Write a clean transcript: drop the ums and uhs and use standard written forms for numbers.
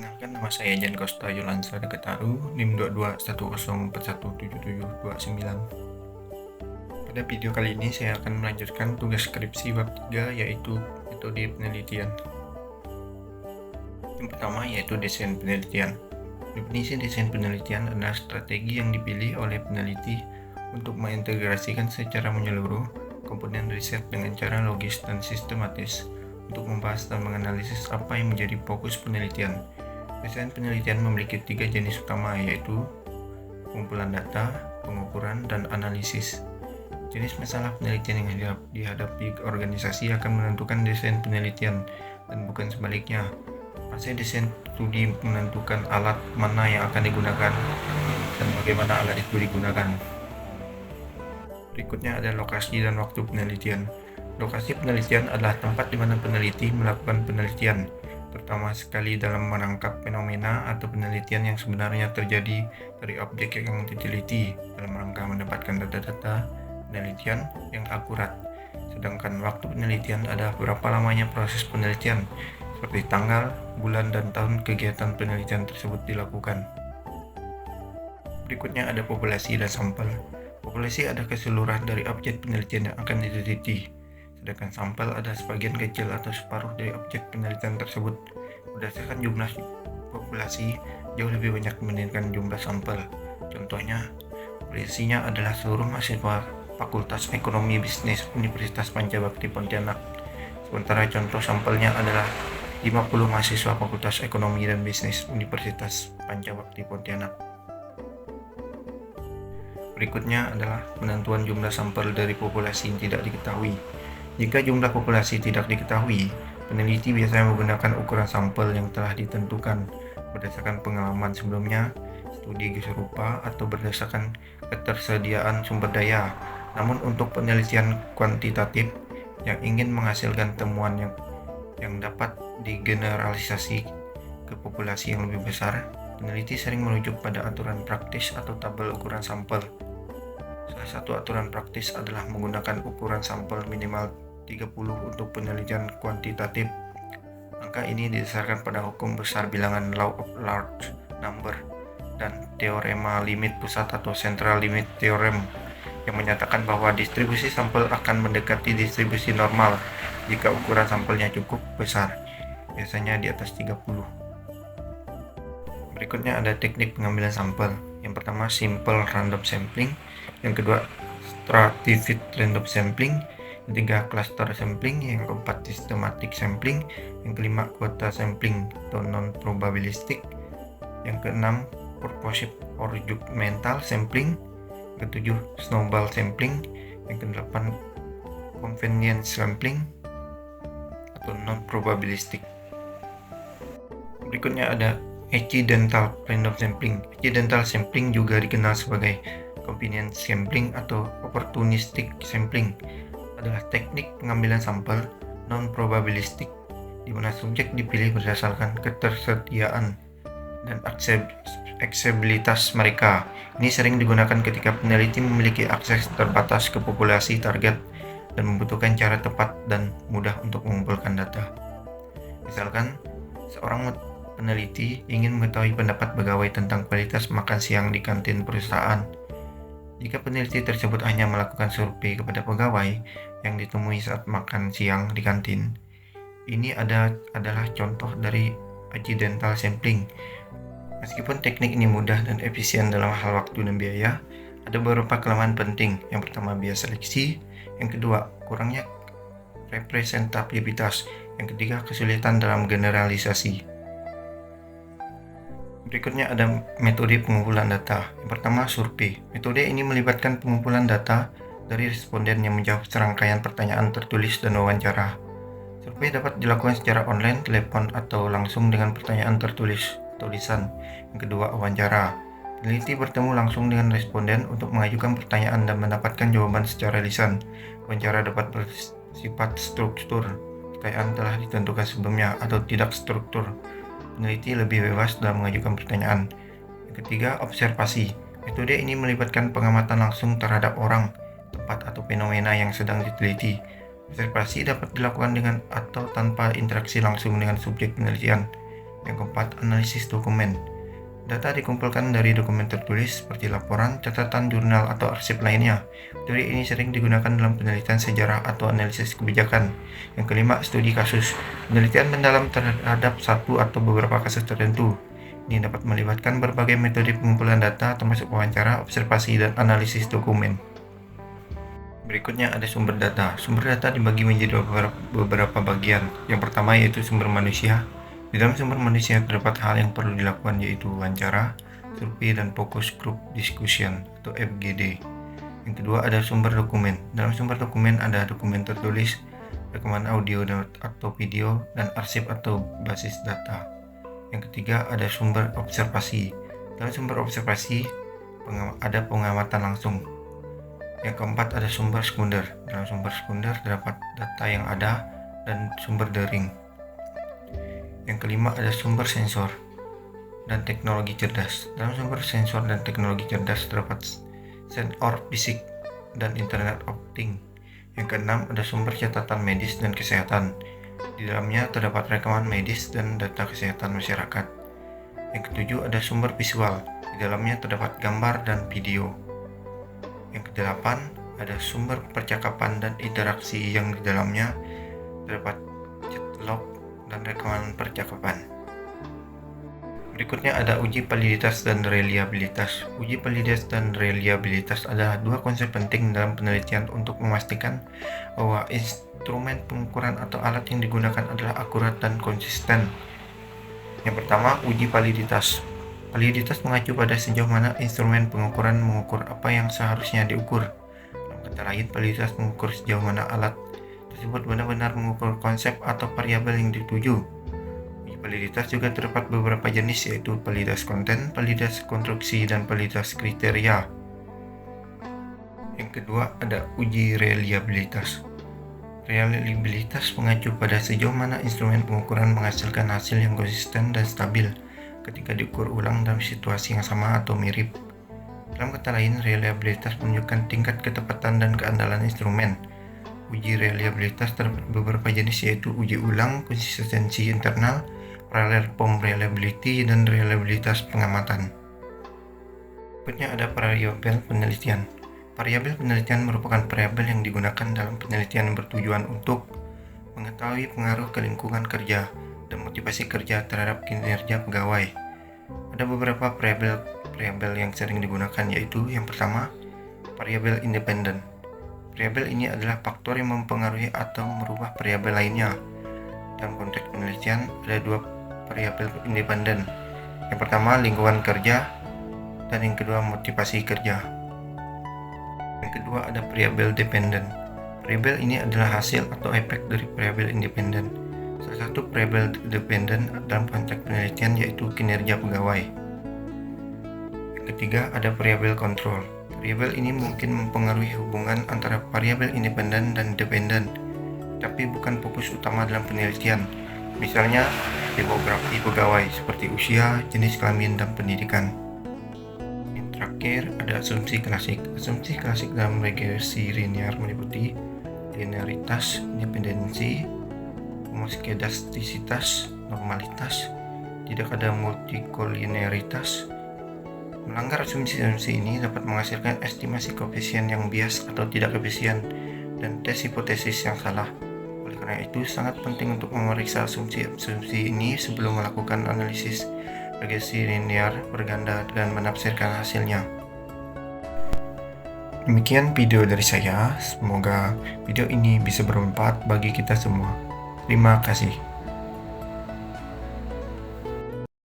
Perkenalkan, nama saya Jan Costa Yolansa Deketaru, NIM 2210417729. Pada video kali ini saya akan melanjutkan tugas skripsi bab 3, yaitu metode penelitian. Yang pertama yaitu desain penelitian. Definisi desain penelitian adalah strategi yang dipilih oleh peneliti untuk mengintegrasikan secara menyeluruh komponen riset dengan cara logis dan sistematis untuk membahas dan menganalisis apa yang menjadi fokus penelitian. Desain penelitian memiliki 3 jenis utama, yaitu pengumpulan data, pengukuran, dan analisis. Jenis masalah penelitian yang dihadapi organisasi akan menentukan desain penelitian dan bukan sebaliknya. Fase desain studi menentukan alat mana yang akan digunakan dan bagaimana alat itu digunakan. Berikutnya ada lokasi dan waktu penelitian. Lokasi penelitian adalah tempat di mana peneliti melakukan penelitian, pertama sekali dalam menangkap fenomena atau penelitian yang sebenarnya terjadi dari objek yang diteliti dalam rangka mendapatkan data-data penelitian yang akurat. Sedangkan waktu penelitian adalah berapa lamanya proses penelitian, seperti tanggal, bulan, dan tahun kegiatan penelitian tersebut dilakukan. Berikutnya ada populasi dan sampel. Populasi adalah keseluruhan dari objek penelitian yang akan diteliti, sedangkan sampel adalah sebagian kecil atau separuh dari objek penelitian tersebut. Berdasarkan jumlah populasi jauh lebih banyak dibandingkan jumlah sampel. Contohnya, populasinya adalah seluruh mahasiswa Fakultas Ekonomi Bisnis Universitas Pancabakti Pontianak. Sementara contoh sampelnya adalah 50 mahasiswa Fakultas Ekonomi dan Bisnis Universitas Pancabakti Pontianak. Berikutnya adalah penentuan jumlah sampel dari populasi yang tidak diketahui. Jika jumlah populasi tidak diketahui, peneliti biasanya menggunakan ukuran sampel yang telah ditentukan berdasarkan pengalaman sebelumnya, studi serupa, atau berdasarkan ketersediaan sumber daya. Namun untuk penelitian kuantitatif yang ingin menghasilkan temuan yang dapat digeneralisasi ke populasi yang lebih besar, peneliti sering merujuk pada aturan praktis atau tabel ukuran sampel. Salah satu aturan praktis adalah menggunakan ukuran sampel minimal 30 untuk penelitian kuantitatif. Angka ini didasarkan pada hukum besar bilangan law of large number dan teorema limit pusat atau central limit theorem yang menyatakan bahwa distribusi sampel akan mendekati distribusi normal jika ukuran sampelnya cukup besar, biasanya di atas 30. Berikutnya ada teknik pengambilan sampel. Yang pertama simple random sampling, yang kedua stratified random sampling, yang ketiga cluster sampling, yang keempat systematic sampling, yang kelima quota sampling atau non-probabilistic, yang keenam purposive or judgmental sampling, yang ketujuh snowball sampling, yang kedelapan convenience sampling atau non-probabilistic. Berikutnya ada accidental random sampling. Accidental sampling juga dikenal sebagai convenience sampling atau opportunistic sampling, adalah teknik pengambilan sampel non-probabilistik di mana subjek dipilih berdasarkan ketersediaan dan aksesibilitas mereka. Ini sering digunakan ketika peneliti memiliki akses terbatas ke populasi target dan membutuhkan cara tepat dan mudah untuk mengumpulkan data. Misalkan, seorang peneliti ingin mengetahui pendapat pegawai tentang kualitas makan siang di kantin perusahaan. Jika peneliti tersebut hanya melakukan survei kepada pegawai yang ditemui saat makan siang di kantin, ini adalah contoh dari accidental sampling. Meskipun teknik ini mudah dan efisien dalam hal waktu dan biaya, ada beberapa kelemahan penting. Yang pertama, bias seleksi. Yang kedua, kurangnya representativitas. Yang ketiga, kesulitan dalam generalisasi. Berikutnya ada metode pengumpulan data. Yang pertama, survei. Metode ini melibatkan pengumpulan data dari responden yang menjawab serangkaian pertanyaan tertulis dan wawancara. Survei dapat dilakukan secara online, telepon, atau langsung dengan pertanyaan tertulis atau lisan. Yang kedua, wawancara. Peneliti bertemu langsung dengan responden untuk mengajukan pertanyaan dan mendapatkan jawaban secara lisan. Wawancara dapat bersifat struktur. Pertanyaan telah ditentukan sebelumnya atau tidak struktur. Peneliti lebih bebas dalam mengajukan pertanyaan. Yang ketiga, observasi. Metode ini melibatkan pengamatan langsung terhadap orang, tempat, atau fenomena yang sedang diteliti. Observasi dapat dilakukan dengan atau tanpa interaksi langsung dengan subjek penelitian. Yang keempat, analisis dokumen. Data dikumpulkan dari dokumen tertulis seperti laporan, catatan, jurnal, atau arsip lainnya. Metode ini sering digunakan dalam penelitian sejarah atau analisis kebijakan. Yang kelima, studi kasus. Penelitian mendalam terhadap satu atau beberapa kasus tertentu. Ini dapat melibatkan berbagai metode pengumpulan data termasuk wawancara, observasi, dan analisis dokumen. Berikutnya ada sumber data. Sumber data dibagi menjadi beberapa bagian. Yang pertama yaitu sumber manusia. Di dalam sumber manusia terdapat hal yang perlu dilakukan yaitu wawancara, survei, dan focus group discussion atau FGD. Yang kedua ada sumber dokumen. Dalam sumber dokumen ada dokumen tertulis, rekaman audio atau video, dan arsip atau basis data. Yang ketiga ada sumber observasi. Dalam sumber observasi ada pengamatan langsung. Yang keempat ada sumber sekunder. Dalam sumber sekunder terdapat data yang ada dan sumber daring. Yang kelima ada sumber sensor dan teknologi cerdas. Dalam sumber sensor dan teknologi cerdas terdapat sensor fisik dan Internet of Things. Yang keenam ada sumber catatan medis dan kesehatan. Di dalamnya terdapat rekaman medis dan data kesehatan masyarakat. Yang ketujuh ada sumber visual. Di dalamnya terdapat gambar dan video. Yang kedelapan ada sumber percakapan dan interaksi yang di dalamnya terdapat chat log dan rekaman percakapan. Berikutnya ada uji validitas dan reliabilitas. Uji validitas dan reliabilitas adalah dua konsep penting dalam penelitian untuk memastikan bahwa instrumen pengukuran atau alat yang digunakan adalah akurat dan konsisten. Yang pertama, uji validitas. Validitas mengacu pada sejauh mana instrumen pengukuran mengukur apa yang seharusnya diukur. Dalam kata lain, validitas mengukur sejauh mana alat tersebut benar-benar mengukur konsep atau variabel yang dituju. Uji validitas juga terdapat beberapa jenis yaitu validitas konten, validitas konstruksi, dan validitas kriteria. Yang kedua ada uji reliabilitas. Reliabilitas mengacu pada sejauh mana instrumen pengukuran menghasilkan hasil yang konsisten dan stabil ketika diukur ulang dalam situasi yang sama atau mirip. Dalam kata lain, reliabilitas menunjukkan tingkat ketepatan dan keandalan instrumen. Uji reliabilitas terdapat beberapa jenis yaitu uji ulang, konsistensi internal, parallel form reliability, dan reliabilitas pengamatan. Berikutnya ada variabel penelitian. Variabel penelitian merupakan variabel yang digunakan dalam penelitian yang bertujuan untuk mengetahui pengaruh ke lingkungan kerja dan motivasi kerja terhadap kinerja pegawai. Ada beberapa variabel yang sering digunakan yaitu yang pertama, variabel independen. Variabel ini adalah faktor yang mempengaruhi atau merubah variabel lainnya. Dalam konteks penelitian, ada dua variabel independen. Yang pertama, lingkungan kerja, dan yang kedua, motivasi kerja. Yang kedua, ada variabel dependen. Variabel ini adalah hasil atau efek dari variabel independen. Salah satu variabel dependen dalam konteks penelitian yaitu kinerja pegawai. Yang ketiga, ada variabel kontrol. Variabel ini mungkin mempengaruhi hubungan antara variabel independen dan dependen, tapi bukan fokus utama dalam penelitian. Misalnya, demografi pegawai seperti usia, jenis kelamin, dan pendidikan. Yang terakhir, ada asumsi klasik. Asumsi klasik dalam regresi linear meliputi linearitas, independensi, homoskedastisitas, normalitas, tidak ada multikolinearitas. Melanggar asumsi-asumsi ini dapat menghasilkan estimasi koefisien yang bias atau tidak efisien dan tes hipotesis yang salah. Oleh karena itu, sangat penting untuk memeriksa asumsi-asumsi ini sebelum melakukan analisis regresi linear berganda dan menafsirkan hasilnya. Demikian video dari saya. Semoga video ini bisa bermanfaat bagi kita semua. Terima kasih.